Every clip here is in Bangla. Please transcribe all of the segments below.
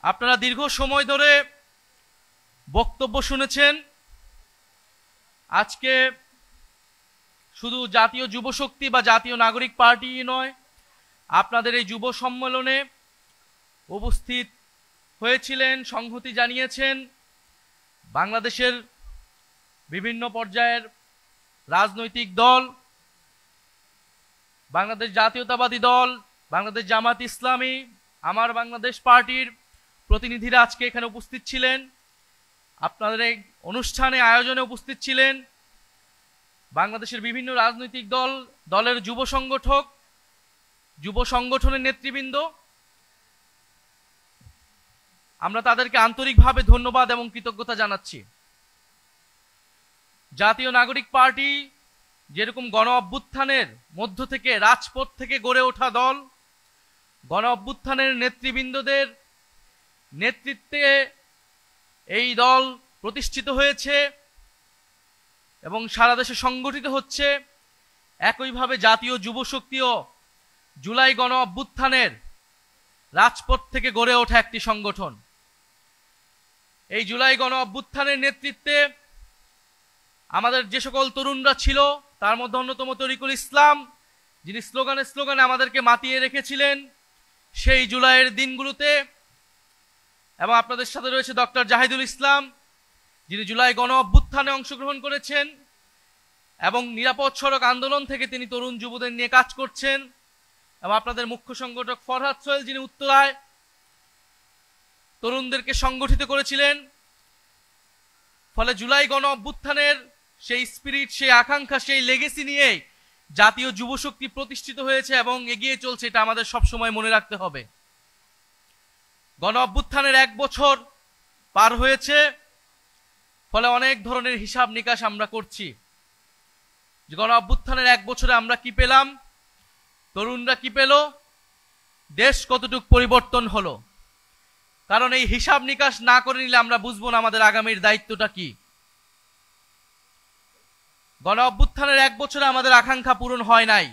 আপনারা দীর্ঘ সময় ধরে বক্তব্য শুনেছেন। আজকে শুধু জাতীয় যুব শক্তি বা জাতীয় নাগরিক পার্টি নয়, আপনাদের এই যুব সম্মেলনে উপস্থিত হয়েছিলেন, সংহতি জানিয়েছেন বাংলাদেশের বিভিন্ন পর্যায়ের রাজনৈতিক দল, বাংলাদেশ জাতীয়তাবাদী দল, বাংলাদেশ জামাত ইসলামী, আমার বাংলাদেশ পার্টির প্রতিনিধিরা আজকে এখানে উপস্থিত ছিলেন। আপনাদের এই অনুষ্ঠানে আয়োজনে উপস্থিত ছিলেন বাংলাদেশের বিভিন্ন রাজনৈতিক দলের যুব সংগঠক, যুব সংগঠনের নেতৃবৃন্দ। আমরা তাদেরকে আন্তরিকভাবে ধন্যবাদ এবং কৃতজ্ঞতা জানাচ্ছি। জাতীয় নাগরিক পার্টি যেরকম গণ অভ্যুত্থানের মধ্য থেকে, রাজপথ থেকে গড়ে ওঠা দল, গণ অভ্যুত্থানের নেতৃবৃন্দদের নেতৃত্বে এই দল প্রতিষ্ঠিত হয়েছে এবং সারা দেশে সংগঠিত হচ্ছে, একইভাবে জাতীয় যুব শক্তিও জুলাই গণ অভ্যুত্থানের রাজপথ থেকে গড়ে ওঠা একটি সংগঠন। এই জুলাই গণ অভ্যুত্থানের নেতৃত্বে আমাদের যে সকল তরুণরা ছিল, তার মধ্যে অন্যতম তরিকুল ইসলাম, যিনি স্লোগানে আমাদেরকে মাতিয়ে রেখেছিলেন সেই জুলাইয়ের দিনগুলোতে, এবং আপনাদের সাথে রয়েছে ডক্টর জাহিদুল ইসলাম, যিনি জুলাই গণ অভ্যুত্থানে অংশগ্রহণ করেছেন এবং নিরাপদ সড়ক আন্দোলন থেকে তিনি তরুণ যুবদের নিয়ে কাজ করছেন, এবং আপনাদের মুখ্য সংগঠক ফরহাদ সোহেল, যিনি উত্তরায় তরুণদেরকে সংগঠিত করেছিলেন। ফলে জুলাই গণ অভ্যুত্থানের সেই স্পিরিট, সেই আকাঙ্ক্ষা, সেই লেগেসি নিয়েই জাতীয় যুব শক্তি প্রতিষ্ঠিত হয়েছে এবং এগিয়ে চলছে। এটা আমাদের সবসময় মনে রাখতে হবে। গণ অভ্যুত্থানের 1 বছর পার হয়েছে, ফলে অনেক ধরনের হিসাব নিকাশ আমরা করছি যে গণ অভ্যুত্থানের 1 বছরে আমরা কি পেলাম, তরুণরা কি পেল, দেশ কতটুকু পরিবর্তন হলো। কারণ এই হিসাব নিকাশ না করে নিলে আমরা বুঝবো না আমাদের আগামীর দায়িত্বটা কি। গণ অভ্যুত্থানের 1 বছরে আমাদের আকাঙ্ক্ষা পূরণ হয় নাই।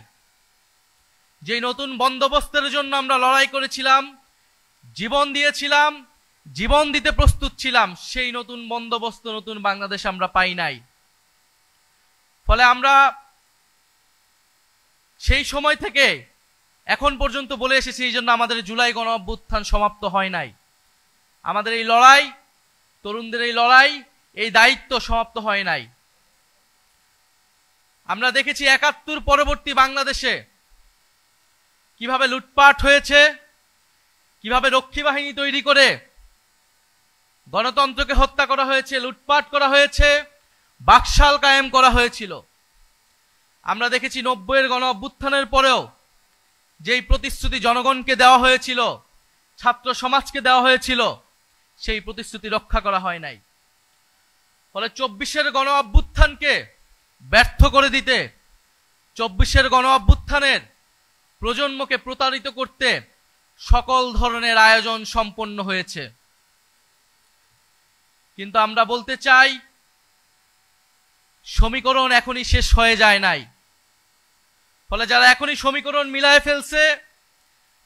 যে নতুন বন্দোবস্তের জন্য আমরা লড়াই করেছিলাম, জীবন দিয়েছিলাম, জীবন দিতে প্রস্তুত ছিলাম, সেই নতুন বন্দোবস্ত, নতুন বাংলাদেশ আমরা পাই নাই। ফলে আমরা সেই সময় থেকে এখন পর্যন্ত বলে এসেছি, এই জন্য আমাদের জুলাই গণ অভ্যুত্থান সমাপ্ত হয় নাই। আমাদের এই লড়াই, তরুণদের এই লড়াই, এই দায়িত্ব সমাপ্ত হয় নাই। আমরা দেখেছি ৭১ পরবর্তী বাংলাদেশে কিভাবে লুটপাট হয়েছে, কিভাবে রক্ষী বাহিনী তৈরি করে গণতন্ত্রকে হত্যা করা হয়েছে, লুটপাট করা হয়েছে, বাকশাল কায়েম করা হয়েছিল। আমরা দেখেছি ৯০-এর গণ অভ্যুত্থানের পরেও যেই প্রতিশ্রুতি জনগণকে দেওয়া হয়েছিল, ছাত্র সমাজকে দেওয়া হয়েছিল, সেই প্রতিশ্রুতি রক্ষা করা হয় নাই। ফলে ২৪-এর গণ অভ্যুত্থানকে ব্যর্থ করে দিতে, ২৪-এর গণ অভ্যুত্থানের প্রজন্মকে প্রতারিত করতে সকল ধরনের আয়োজন সম্পন্ন হয়েছে। কিন্তু আমরা বলতে চাই, সমীকরণ এখনই শেষ হয়ে যায় নাই। ফলে যারা এখনই সমীকরণ মিলায় ফেলছে,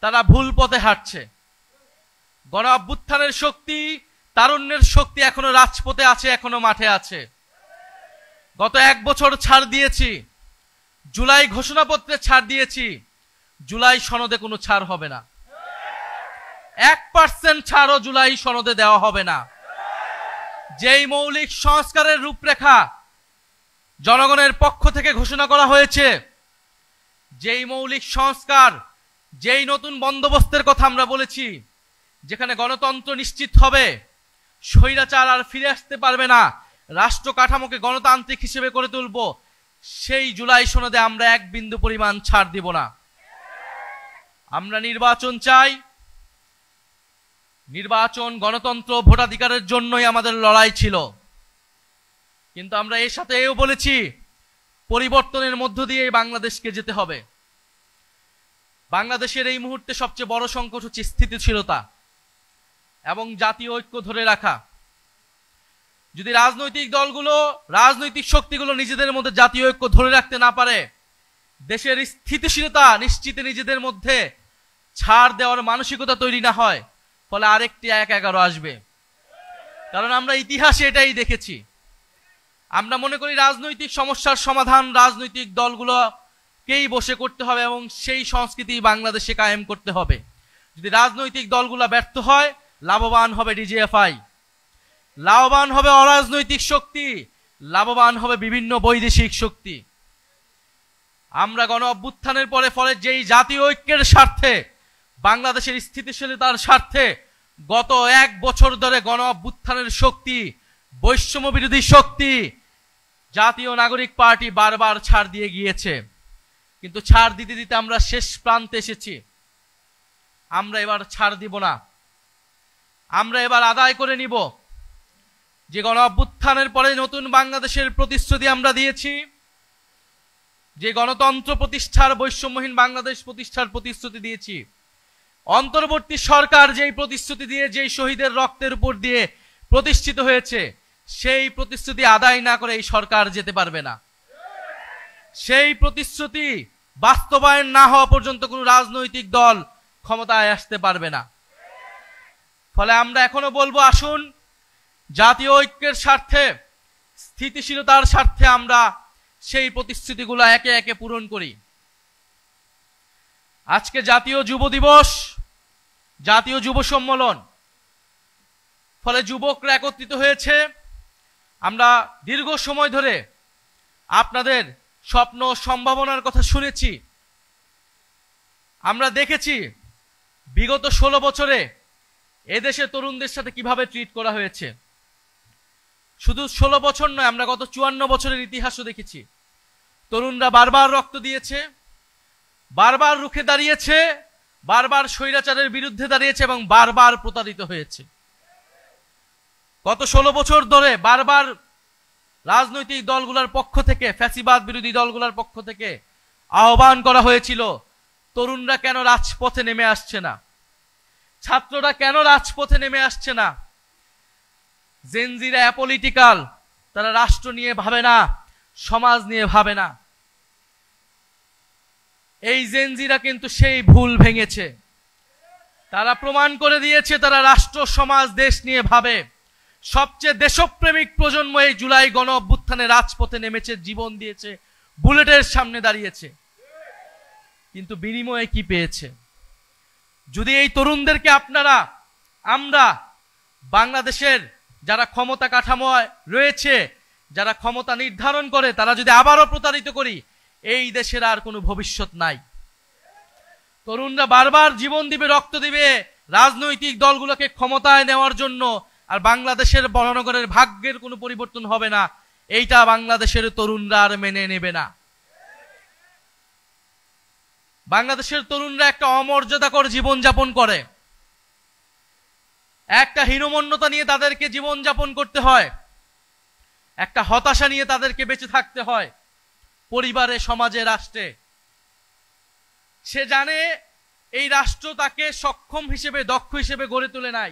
তারা ভুল পথে হাঁটছে। গণ অভ্যুত্থানের শক্তি, তারুণ্যের শক্তি এখনো রাজপথে আছে, এখনো মাঠে আছে। গত 1 বছর ছাড় দিয়েছি, জুলাই ঘোষণাপত্রে ছাড় দিয়েছি, জুলাই সনদে কোনো ছাড় হবে না। 1% ছাড়ও জুলাই সনদে দেওয়া হবে না। যেই মৌলিক সংস্কারের রূপরেখা জনগণের পক্ষ থেকে ঘোষণা করা হয়েছে, যেই মৌলিক সংস্কার, যেই নতুন বন্দোবস্তের কথা আমরা বলেছি, যেখানে গণতন্ত্র নিশ্চিত হবে, স্বৈরাচার আর ফিরে আসতে পারবে না, রাষ্ট্র কাঠামোকে গণতান্ত্রিক হিসেবে করে তুলব, সেই জুলাই সনদে আমরা 1 বিন্দু পরিমাণ ছাড় দিব না। আমরা নির্বাচন চাই। নির্বাচন, গণতন্ত্র, ভোটাধিকারের জন্যই আমাদের লড়াই ছিল। কিন্তু আমরা এর সাথে এও বলেছি, পরিবর্তনের মধ্য দিয়ে বাংলাদেশকে যেতে হবে। বাংলাদেশের এই মুহূর্তে সবচেয়ে বড় সংকট হচ্ছে স্থিতিশীলতা এবং জাতীয় ঐক্য ধরে রাখা। যদি রাজনৈতিক দলগুলো, রাজনৈতিক শক্তিগুলো নিজেদের মধ্যে জাতীয় ঐক্য ধরে রাখতে না পারে, দেশের স্থিতিশীলতা নিশ্চিতে নিজেদের মধ্যে ছাড় দেওয়ার মানসিকতা তৈরি না হয়, ফলে আরেকটি 1-11 আসবে। কারণ আমরা ইতিহাসে এটাই দেখেছি। আমরা মনে করি রাজনৈতিক সমস্যার সমাধান রাজনৈতিক দলগুলোকেই বসে করতে হবে এবং সেই সংস্কৃতি বাংলাদেশে কায়েম করতে হবে। যদি রাজনৈতিক দলগুলো ব্যর্থ হয়, লাভবান হবে ডিজিএফআই, লাভবান হবে অরাজনৈতিক শক্তি, লাভবান হবে বিভিন্ন বৈদেশিক শক্তি। আমরা গণ অভ্যুত্থানের ফলে যেই জাতীয় ঐক্যের স্বার্থে, বাংলাদেশের স্থিতিশীলতার স্বার্থে গত 1 বছর ধরে গণ অভ্যুত্থানের শক্তি, বৈষম্য বিরোধী শক্তি, জাতীয় নাগরিক পার্টি বারবার ছাড় দিয়ে গিয়েছে। কিন্তু ছাড় দিতে দিতে আমরা শেষ প্রান্তে এসেছি। আমরা এবার ছাড় দিব না। আমরা এবার আদায় করে নিব যে গণ অভ্যুত্থানের পরে নতুন বাংলাদেশের প্রতিশ্রুতি আমরা দিয়েছি, যে গণতন্ত্র প্রতিষ্ঠার, বৈষম্যহীন বাংলাদেশ প্রতিষ্ঠার প্রতিশ্রুতি দিয়েছি। অন্তর্বর্তী সরকার যেই প্রতিশ্রুতি দিয়ে, যেই শহীদের রক্তের উপর দিয়ে প্রতিষ্ঠিত হয়েছে, সেই প্রতিশ্রুতি আদায় না করে এই সরকার যেতে পারবে না। সেই প্রতিশ্রুতি বাস্তবায়ন না হওয়া পর্যন্ত কোনো রাজনৈতিক দল ক্ষমতায় আসতে পারবে না। ফলে আমরা এখনো বলবো, আসুন জাতীয় ঐক্যের স্বার্থে, স্থিতিশীলতার স্বার্থে আমরা সেই প্রতিশ্রুতিগুলো একে একে পূরণ করি। আজকে জাতীয় যুব দিবস, জাতীয় যুব সম্মেলন, ফলে যুবকরা একত্রিত হয়েছে। আমরা দীর্ঘ সময় ধরে আপনাদের স্বপ্ন সম্ভাবনার কথা শুনেছি। আমরা দেখেছি বিগত 16 বছরে এদেশে তরুণদের সাথে কিভাবে ট্রিট করা হয়েছে। শুধু 16 বছর নয়, আমরা গত 54 বছরের ইতিহাসও দেখেছি। তরুণরা বারবার রক্ত দিয়েছে, বারবার রুখে দাঁড়িয়েছে, বারবার স্বৈরাচারের বিরুদ্ধে দাঁড়িয়েছে এবং বারবার প্রতারিত হয়েছে। গত 16 বছর ধরে বারবার রাজনৈতিক দলগুলোর পক্ষ থেকে, ফ্যাসিবাদ বিরোধী দলগুলোর পক্ষ থেকে আহ্বান করা হয়েছিল, তরুণরা কেন রাজপথে নেমে আসছে না, ছাত্ররা কেন রাজপথে নেমে আসছে না। জেনজিরা অ্যাপলিটিক্যাল, তারা রাষ্ট্র নিয়ে ভাবে না, সমাজ নিয়ে ভাবে না। এই জেনজিরা কিন্তু সেই ভুল ভেঙেছে। তারা প্রমাণ করে দিয়েছে তারা রাষ্ট্র, সমাজ, দেশ নিয়ে ভাবে। সবচেয়ে দেশপ্রেমিক প্রজন্ম এই জুলাই গণ অভ্যুত্থানে রাজপথে নেমেছে, জীবন দিয়েছে, বুলেটের সামনে দাঁড়িয়েছে। কিন্তু বিনিময়ে কি পেয়েছে? যদি এই তরুণদেরকে আমরা বাংলাদেশের যারা ক্ষমতা কাঠামোয় রয়েছে, যারা ক্ষমতা নির্ধারণ করে, তারা যদি আবারও প্রতারিত করি, এই দেশের আর কোনো ভবিষ্যৎ নাই। তরুণরা বারবার জীবন দিবে, রক্ত দিবে রাজনৈতিক দলগুলোকে ক্ষমতায় নেওয়ার জন্য, আর বাংলাদেশের বড়নগরের ভাগ্যের কোনো পরিবর্তন হবে না, এইটা বাংলাদেশের তরুণরা আর মেনে নেবে না। বাংলাদেশের তরুণরা একটা অমর্যাদাকর জীবনযাপন করে, একটা হীনমন্যতা নিয়ে তাদেরকে জীবনযাপন করতে হয়, একটা হতাশা নিয়ে তাদেরকে বেঁচে থাকতে হয় পরিবারে, সমাজে, রাষ্ট্রে। সে জানে এই রাষ্ট্র তাকে সক্ষম হিসেবে, দক্ষ হিসেবে গড়ে তোলে নাই।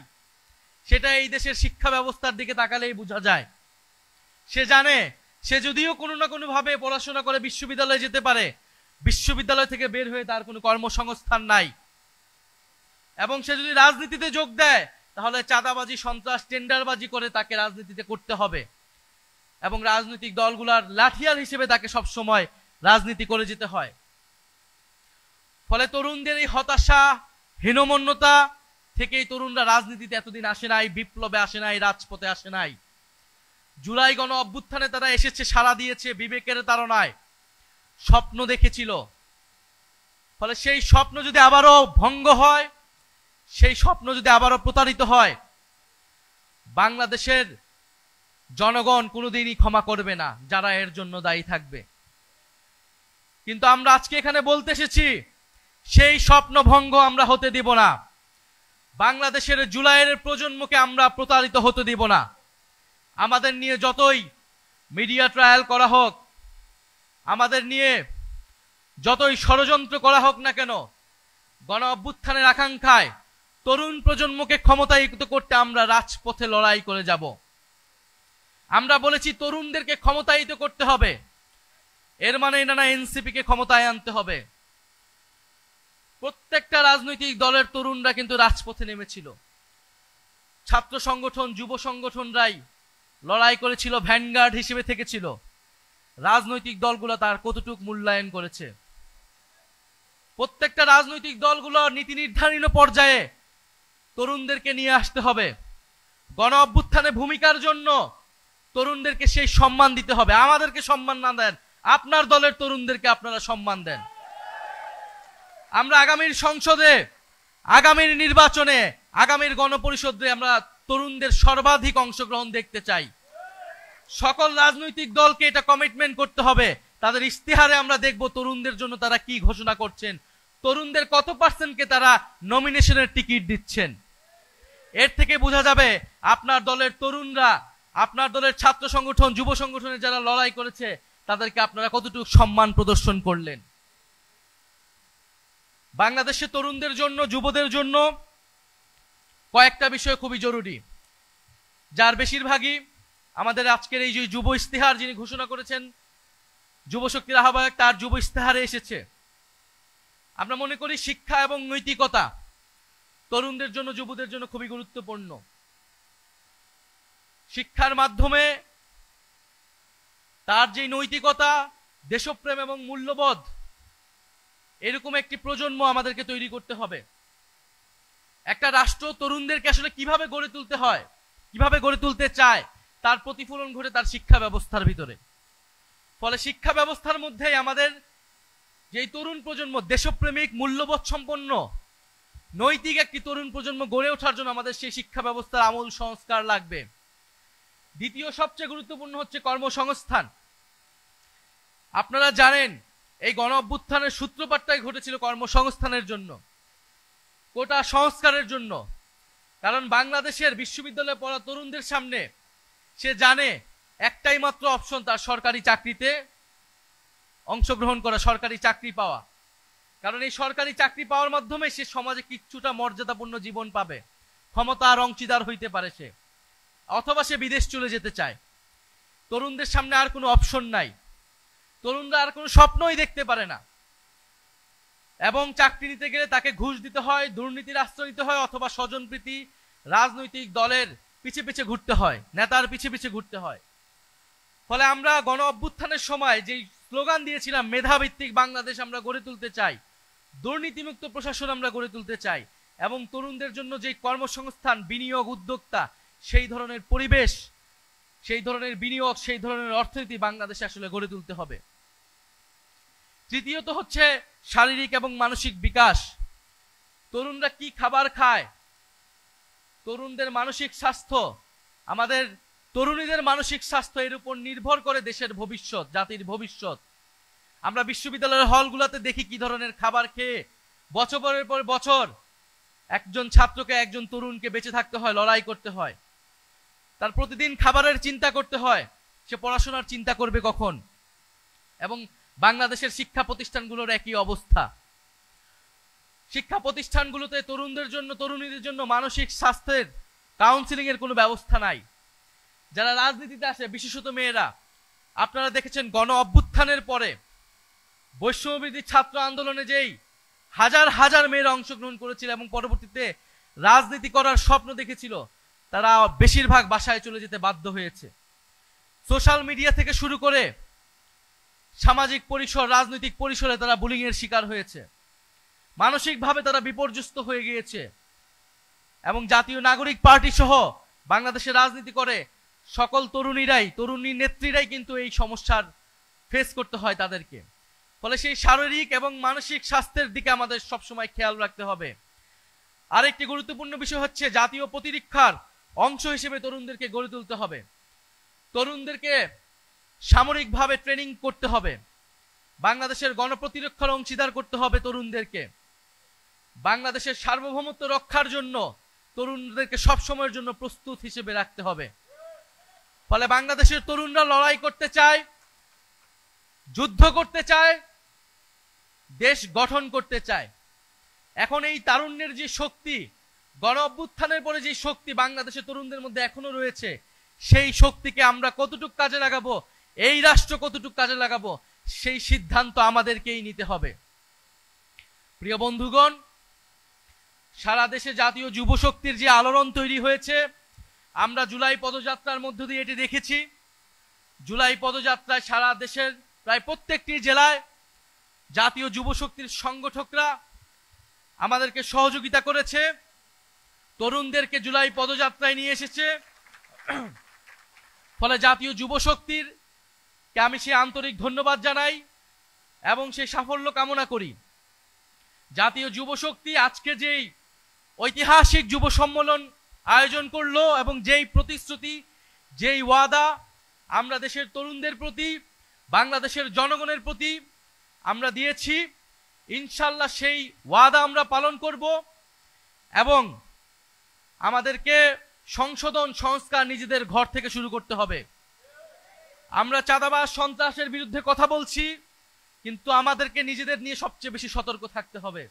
সেটা এই দেশের শিক্ষা ব্যবস্থার দিকে তাকালেই বোঝা যায়। সে জানে সে যদিও কোনো না কোনো ভাবে পড়াশোনা করে বিশ্ববিদ্যালয়ে যেতে পারে, বিশ্ববিদ্যালয় থেকে বের হয়ে তার কোনো কর্মসংস্থান নাই। এবং সে যদি রাজনীতিতে যোগ দেয়, তাহলে চাঁদাবাজি, সন্ত্রাস, টেন্ডারবাজি করে তাকে রাজনীতিতে করতে হবে এবং রাজনৈতিক দলগুলার লাঠিয়াল হিসেবে তাকে সব সময় রাজনীতি করে যেতে হয়। ফলে তরুণদের এই হতাশা, হীনমন্যতা থেকেই তরুণরা রাজনীতিতে এতদিন আসে নাই, বিপ্লবে আসে নাই, রাজপথে আসে নাই। জুলাই গণ অভ্যুত্থানে তারা এসেছে, সাড়া দিয়েছে বিবেকের তাড়নায়, স্বপ্ন দেখেছিল। ফলে সেই স্বপ্ন যদি আবারও ভঙ্গ হয়, সেই স্বপ্ন যদি আবারও প্রতারিত হয়, বাংলাদেশের জনগণ কোনোদিনই ক্ষমা করবে না, যারা এর জন্য দায়ী থাকবে। কিন্তু আমরা আজকে এখানে বলতে এসেছি, সেই স্বপ্ন ভঙ্গ আমরা হতে দিব না। বাংলাদেশের জুলাইয়ের প্রজন্মকে আমরা প্রতারিত হতে দিব না। আমাদের নিয়ে যতই মিডিয়া ট্রায়াল করা হোক, আমাদের নিয়ে যতই ষড়যন্ত্র করা হোক না কেন, গণ অভ্যুত্থানের আকাঙ্ক্ষায় তরুণ প্রজন্মকে ক্ষমতায়িত করতে আমরা রাজপথে লড়াই করে যাব। আমরা বলেছি তরুণদেরকে ক্ষমতায়িত করতে হবে, এর মানে এটা না এনসিপিকে ক্ষমতায় আনতে হবে। প্রত্যেকটা রাজনৈতিক দলের তরুণরা কিন্তু রাজপথে নেমেছিল। ছাত্র সংগঠন, যুব সংগঠনরাই লড়াই করেছিল, ভ্যানগার্ড হিসেবে থেকেছিল। রাজনৈতিক দলগুলো তার কতটুকু মূল্যায়ন করেছে? প্রত্যেকটা রাজনৈতিক দলগুলো নীতি নির্ধারণ পর্যায়ে তরুণদেরকে নিয়ে আসতে হবে। গণ অভ্যুত্থানে ভূমিকার জন্য তরুণদেরকে সেই সম্মান দিতে হবে। আমাদেরকে সম্মান না দেন, আপনার দলের তরুণদেরকে আপনারা সম্মান দেন। আমরা আগামীর সংসদে, আগামীর নির্বাচনে, আগামীর গণপরিষদে আমরা তরুণদের সর্বাধিক অংশগ্রহণ দেখতে চাই। সকল রাজনৈতিক দলকে এটা কমিটমেন্ট করতে হবে। তাদের ইশতেহারে আমরা দেখব তরুণদের জন্য তারা কি ঘোষণা করছেন, তরুণদের কত পার্সেন্টকে তারা নমিনেশনের টিকিট দিচ্ছেন। এর থেকে বোঝা যাবে আপনার দলের তরুণরা, আপনার দলের ছাত্র সংগঠন, যুব সংগঠনে যারা লড়াই করেছে তাদেরকে আপনারা কতটুকু সম্মান প্রদর্শন করলেন। বাংলাদেশের তরুণদের জন্য, যুবদের জন্য কয়েকটা বিষয় খুবই জরুরি, যার বেশিরভাগই আমাদের আজকের এই যে যুব ইশতেহার যিনি ঘোষণা করেছেন, যুব শক্তির আহ্বায়ক, তার যুব ইশতেহারে এসেছে। আমরা মনে করি শিক্ষা এবং নৈতিকতা তরুণদের জন্য, যুবদের জন্য খুবই গুরুত্বপূর্ণ। শিক্ষার মাধ্যমে তার যে নৈতিকতা, দেশপ্রেম এবং মূল্যবোধ, এরকম একটি প্রজন্ম আমাদেরকে তৈরি করতে হবে। একটা রাষ্ট্র তরুণদেরকে আসলে কিভাবে গড়ে তুলতে হয়, কিভাবে গড়ে তুলতে চায়, তার প্রতিফলন ঘটে তার শিক্ষা ব্যবস্থার ভিতরে। ফলে শিক্ষা ব্যবস্থার মধ্যেই আমাদের যেই তরুণ প্রজন্ম, দেশপ্রেমিক, মূল্যবোধ সম্পন্ন, নৈতিক একটি তরুণ প্রজন্ম গড়ে ওঠার জন্য আমাদের সেই শিক্ষা ব্যবস্থার আমূল সংস্কার লাগবে। দ্বিতীয় সবচেয়ে গুরুত্বপূর্ণ হচ্ছে কর্মসংস্থান। আপনারা জানেন এই গণ অভ্যুত্থানের সূত্রপাতটাই ঘটেছিল কর্মসংস্থানের জন্য, কোটা সংস্কারের জন্য। কারণ বাংলাদেশের বিশ্ববিদ্যালয়ে পড়া তরুণদের সামনে সে জানে একটাই মাত্র অপশন, তার সরকারি চাকরিতে অংশগ্রহণ করা, সরকারি চাকরি পাওয়া। কারণ এই সরকারি চাকরি পাওয়ার মাধ্যমে সে সমাজে কিছুটা মর্যাদাপূর্ণ জীবন পাবে, ক্ষমতার অংশীদার হইতে পারে সে, অথবা সে বিদেশ চলে যেতে চায়। তরুণদের সামনে আর কোনো অপশন নাই, তরুণরা আর কোনো স্বপ্নই দেখতে পারে না। এবং চাকরি নিতে গেলে তাকে ঘুষ দিতে হয়, দুর্নীতির আশ্রয় নিতে হয়, অথবা স্বজনপ্রীতি রাজনৈতিক দলের পিছে পিছে ঘুরতে হয়, নেতার পিছে পিছে ঘুরতে হয়। ফলে আমরা গণ অভ্যুত্থানের সময় যে স্লোগান দিয়েছিলাম, মেধাভিত্তিক বাংলাদেশ আমরা গড়ে তুলতে চাই, দুর্নীতিমুক্ত প্রশাসন আমরা গড়ে তুলতে চাই, এবং তরুণদের জন্য যে কর্মসংস্থান, বিনিয়োগ, উদ্যোক্তা, সেই ধরনের পরিবেশ, সেই ধরনের বিনিয়োগ, সেই ধরনের অর্থনীতি বাংলাদেশে আসলে গড়ে তুলতে হবে। তৃতীয়ত হচ্ছে শারীরিক এবং মানসিক বিকাশ। তরুণরা কি খাবার খায়, তরুণদের মানসিক স্বাস্থ্য, আমাদের তরুণীদের মানসিক স্বাস্থ্য, এর উপর নির্ভর করে দেশের ভবিষ্যৎ, জাতির ভবিষ্যৎ। আমরা বিশ্ববিদ্যালয়ের হলগুলোতে দেখি কি ধরনের খাবার খেয়ে বছরের পর বছর একজন ছাত্রকে, একজন তরুণকে বেঁচে থাকতে হয়, লড়াই করতে হয়। তার প্রতিদিন খাবারের চিন্তা করতে হয়, সে পড়াশোনার চিন্তা করবে কখন। এবং বাংলাদেশের শিক্ষা প্রতিষ্ঠানগুলোর একই অবস্থা। শিক্ষা প্রতিষ্ঠানগুলোতে তরুণদের জন্য, তরুণীদের জন্য মানসিক স্বাস্থ্যের কাউন্সিলিং এর কোনো ব্যবস্থা নাই। যারা রাজনীতিতে আসে, বিশেষত মেয়েরা, আপনারা দেখেছেন গণ অভ্যুত্থানের পরে বৈষম্যবিরোধী ছাত্র আন্দোলনে যেই হাজার হাজার মেয়েরা অংশগ্রহণ করেছিল এবং পরবর্তীতে রাজনীতি করার স্বপ্ন দেখেছিল, তারা বেশিরভাগ বাসায় চলে যেতে বাধ্য হয়েছে। সোশ্যাল মিডিয়া থেকে শুরু করে সামাজিক পরিসর, রাজনৈতিক পরিসরে তারা বুলিং এর শিকার হয়েছে, মানসিকভাবে তারা বিপর্যস্ত হয়ে গিয়েছে। এবং জাতীয় নাগরিক পার্টি সহ বাংলাদেশে রাজনীতি করে সকল তরুণীরাই, তরুণী নেত্রীরাই কিন্তু এই সমস্যার ফেস করতে হয় তাদেরকে। ফলে সেই শারীরিক এবং মানসিক স্বাস্থ্যের দিকে আমাদের সবসময় খেয়াল রাখতে হবে। আরেকটি গুরুত্বপূর্ণ বিষয় হচ্ছে জাতীয় প্রতিরক্ষার অংশ হিসেবে তরুণদেরকে গড়ে তুলতে হবে। তরুণদেরকে সামরিকভাবে ট্রেনিং করতে হবে, বাংলাদেশের গণপ্রতিরক্ষার অংশীদার করতে হবে তরুণদেরকে। বাংলাদেশের সার্বভৌমত্ব রক্ষার জন্য তরুণদেরকে সবসময়ের জন্য প্রস্তুত হিসেবে রাখতে হবে। ফলে বাংলাদেশের তরুণরা লড়াই করতে চায়, যুদ্ধ করতে চায়, দেশ গঠন করতে চায়। এখন এই তারুণ্যের যে শক্তি, গণ অভ্যুত্থানের পরে যে শক্তি বাংলাদেশের তরুণদের মধ্যে এখনো রয়েছে, সেই শক্তিকে আমরা কতটুকু কাজে লাগাবো, এই রাষ্ট্র কতটুকু কাজে লাগাবো, সেই সিদ্ধান্ত আমাদেরকেই নিতে হবে। প্রিয় বন্ধুগণ, সারা দেশে জাতীয় যুব শক্তির যে আলোড়ন তৈরি হয়েছে, আমরা জুলাই পদযাত্রার মধ্য দিয়ে এটি দেখেছি। জুলাই পদযাত্রায় সারা দেশের প্রায় প্রত্যেকটি জেলায় জাতীয় যুব শক্তির সংগঠকরা আমাদেরকে সহযোগিতা করেছে, তরুণদেরকে জুলাই পদযাত্রায় নিয়ে এসেছে। ফলে জাতীয় যুব শক্তির কে আমি সেই আন্তরিক ধন্যবাদ জানাই এবং সেই সাফল্য কামনা করি। জাতীয় যুব শক্তি আজকে যেই ঐতিহাসিক যুব সম্মেলন আয়োজন করলো এবং যেই প্রতিশ্রুতি, যেই ওয়াদা আমরা দেশের তরুণদের প্রতি, বাংলাদেশের জনগণের প্রতি আমরা দিয়েছি, ইনশাল্লাহ সেই ওয়াদা আমরা পালন করব এবং আমাদেরকে সংশোধন সংস্কার নিজেদের ঘর থেকে শুরু করতে হবে। আমরা চাঁদাবাজ সন্ত্রাসের বিরুদ্ধে কথা বলছি, কিন্তু আমাদেরকে নিজেদের নিয়ে সবচেয়ে বেশি সতর্ক থাকতে হবে।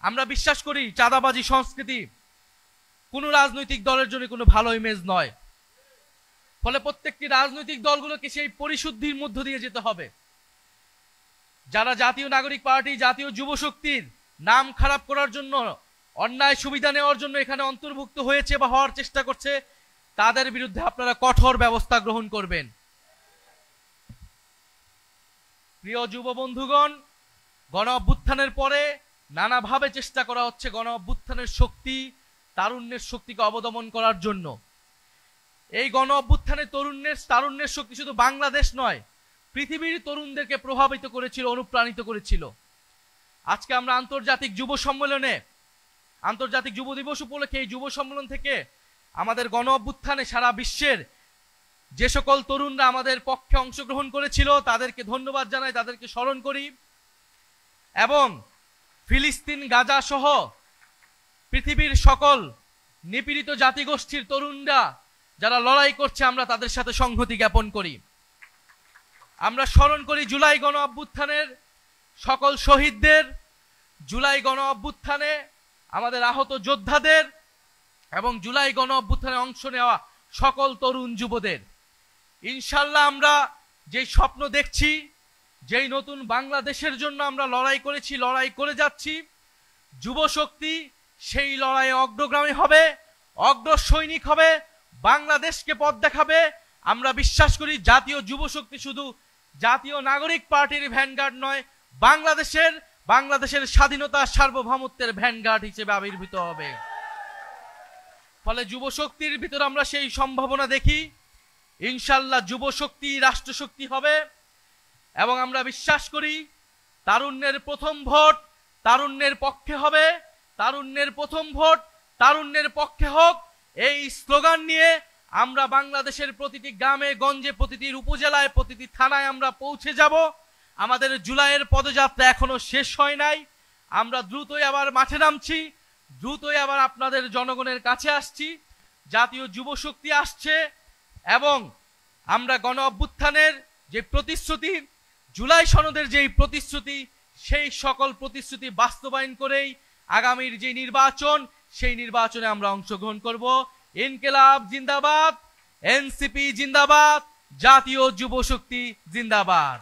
আমরা বিশ্বাস করি চাঁদাবাজি সংস্কৃতি কোনো রাজনৈতিক দলের জন্য কোনো ভালো ইমেজ নয়। ফলে প্রত্যেকটি রাজনৈতিক দলগুলোকে সেই পরিশুদ্ধির মধ্য দিয়ে যেতে হবে। যারা জাতীয় নাগরিক পার্টি, জাতীয় যুব শক্তির নাম খারাপ করার জন্য, অন্যায় সুবিধা নেওয়ার জন্য এখানে অন্তর্ভুক্ত হয়েছে বা হওয়ার চেষ্টা করছে, তাদের বিরুদ্ধে আপনারা কঠোর ব্যবস্থা গ্রহণ করবেন। প্রিয় যুব বন্ধুগণ, গণ অভ্যুত্থানের পরে নানাভাবে চেষ্টা করা হচ্ছে গণ অভ্যুত্থানের শক্তি, তারুণ্যের শক্তিকে অবদমন করার জন্য। এই গণ অভ্যুত্থানে তারুণ্যের শক্তি শুধু বাংলাদেশ নয়, পৃথিবীর তরুণদেরকে প্রভাবিত করেছিল, অনুপ্রাণিত করেছিল। আজকে আমরা আন্তর্জাতিক যুব সম্মেলনে, আন্তর্জাতিক যুব দিবস উপলক্ষে এই যুব সম্মেলন থেকে আমাদের গণ অভ্যুত্থানে সারা বিশ্বের যে সকল তরুণরা আমাদের পক্ষে অংশগ্রহণ করেছিল তাদেরকে ধন্যবাদ জানাই, তাদেরকে স্মরণ করি এবং ফিলিস্তিন, গাজা সহ পৃথিবীর সকল নিপীড়িত জাতিগোষ্ঠীর তরুণরা যারা লড়াই করছে, আমরা তাদের সাথে সংহতি জ্ঞাপন করি। আমরা স্মরণ করি জুলাই গণ অভ্যুত্থানের সকল শহীদদের, জুলাই গণ অভ্যুত্থানে আমাদের আহত যোদ্ধাদের এবং জুলাই গণ অভ্যুত্থানে অংশ নেওয়া সকল তরুণ যুবদের। ইনশাল্লাহ আমরা যেই স্বপ্ন দেখছি, যেই নতুন বাংলাদেশের জন্য আমরা লড়াই করেছি, লড়াই করে যাচ্ছি, যুব শক্তি সেই লড়াইয়ে অগ্রগামী হবে, অগ্রসৈনিক হবে, বাংলাদেশকে পথ দেখাবে। আমরা বিশ্বাস করি জাতীয় যুব শক্তি শুধু জাতীয় নাগরিক পার্টির ভ্যানগার্ড নয়, বাংলাদেশের স্বাধীনতা সার্বভৌমত্বের ভ্যানগার্ড হিসেবে আবির্ভূত হবে। ফলে যুব শক্তির ভিতরে আমরা সেই সম্ভাবনা দেখি। ইনশাল্লাহ যুব শক্তি রাষ্ট্রশক্তি হবে এবং আমরা বিশ্বাস করি তারুণ্যের প্রথম ভোট তারুণ্যের পক্ষে হবে, তারুণ্যের প্রথম ভোট তারুণ্যের পক্ষে হোক। এই স্লোগান নিয়ে আমরা বাংলাদেশের প্রতিটি গ্রামে গঞ্জে, প্রতিটি উপজেলায়, প্রতিটি থানায় আমরা পৌঁছে যাব। আমাদের জুলাইয়ের পদযাত্রা এখনো শেষ হয় নাই। আমরা দ্রুতই আবার মাঠে নামছি, দ্রুতই আবার আপনাদের জনগণের কাছে আসছি। জাতীয় যুব শক্তি আসছে এবং আমরা গণ অভ্যুত্থানের যে প্রতিশ্রুতি, জুলাই সনদের যেই প্রতিশ্রুতি, সেই সকল প্রতিশ্রুতি বাস্তবায়ন করেই আগামীর যে নির্বাচন, সেই নির্বাচনে আমরা অংশগ্রহণ করব। ইনকিলাব জিন্দাবাদ, এনসিপি জিন্দাবাদ, জাতীয় যুব শক্তি জিন্দাবাদ।